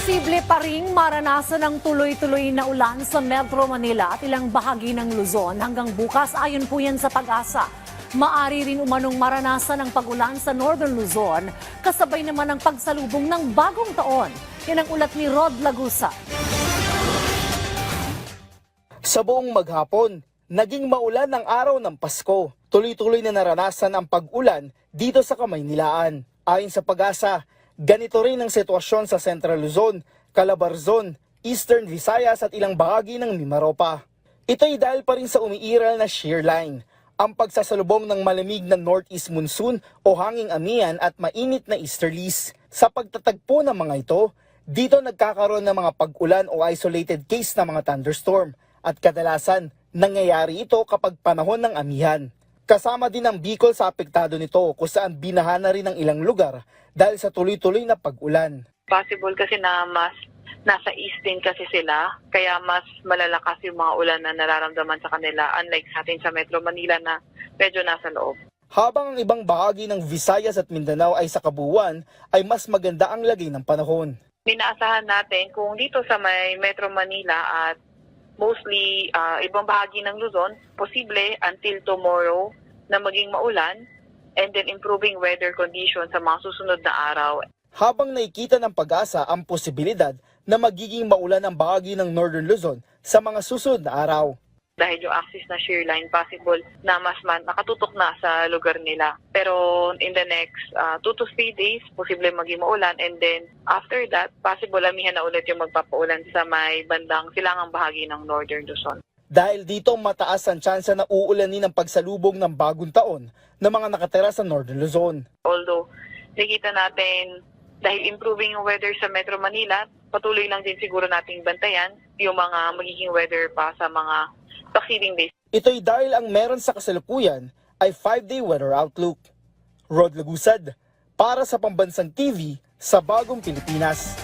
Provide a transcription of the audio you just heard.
Posible pa ring maranasan ng tuloy-tuloy na ulan sa Metro Manila at ilang bahagi ng Luzon hanggang bukas ayon po yan sa Pag-asa. Maari rin umanong maranasan ng pag-ulan sa Northern Luzon kasabay naman ng pagsalubong ng bagong taon. Yan ang ulat ni Rod Lagusa. Sa buong maghapon, naging maulan ang araw ng Pasko. Tuloy-tuloy na naranasan ang pag-ulan dito sa Kamaynilaan. Ayon sa Pag-asa, ganito rin ang sitwasyon sa Central Luzon, Calabarzon, Eastern Visayas at ilang bahagi ng Mimaropa. Ito'y dahil pa rin sa umiiral na shear line, ang pagsasalubong ng malamig na northeast monsoon o hanging amihan at mainit na easterlies. Sa pagtatagpo ng mga ito, dito nagkakaroon ng mga pag-ulan o isolated case ng mga thunderstorm at kadalasan nangyayari ito kapag panahon ng amihan. Kasama din ang Bicol sa apektado nito kung saan binaha na rin ang ilang lugar dahil sa tuloy-tuloy na pag-ulan. Possible kasi na mas nasa east din kasi sila, kaya mas malalakas yung mga ulan na nararamdaman sa kanila unlike sa atin sa Metro Manila na medyo nasa loob. Habang ang ibang bahagi ng Visayas at Mindanao ay sa kabuuan, ay mas maganda ang lagay ng panahon. Inaasahan natin kung dito sa may Metro Manila at mostly ibang bahagi ng Luzon, posible until tomorrow na maging maulan and then improving weather conditions sa mga susunod na araw. Habang nakikita ng Pag-asa ang posibilidad na magiging maulan ang bahagi ng Northern Luzon sa mga susunod na araw. Dahil yung axis na shear line, possible na mas nakatutok na sa lugar nila. Pero in the next 2 to 3 days, posible maging maulan. And then after that, possible amihan na ulit yung magpapaulan sa may bandang silangang bahagi ng Northern Luzon. Dahil dito mataas ang tsansa na uulanin ang pagsalubong ng bagong taon ng mga nakatira sa Northern Luzon. Although nakikita natin dahil improving yung weather sa Metro Manila, patuloy lang din siguro nating bantayan yung mga magiging weather pa sa mga succeeding days. Ito'y dahil ang meron sa kasalukuyan ay 5-day weather outlook. Rod Lagusad, para sa Pambansang TV sa Bagong Pilipinas.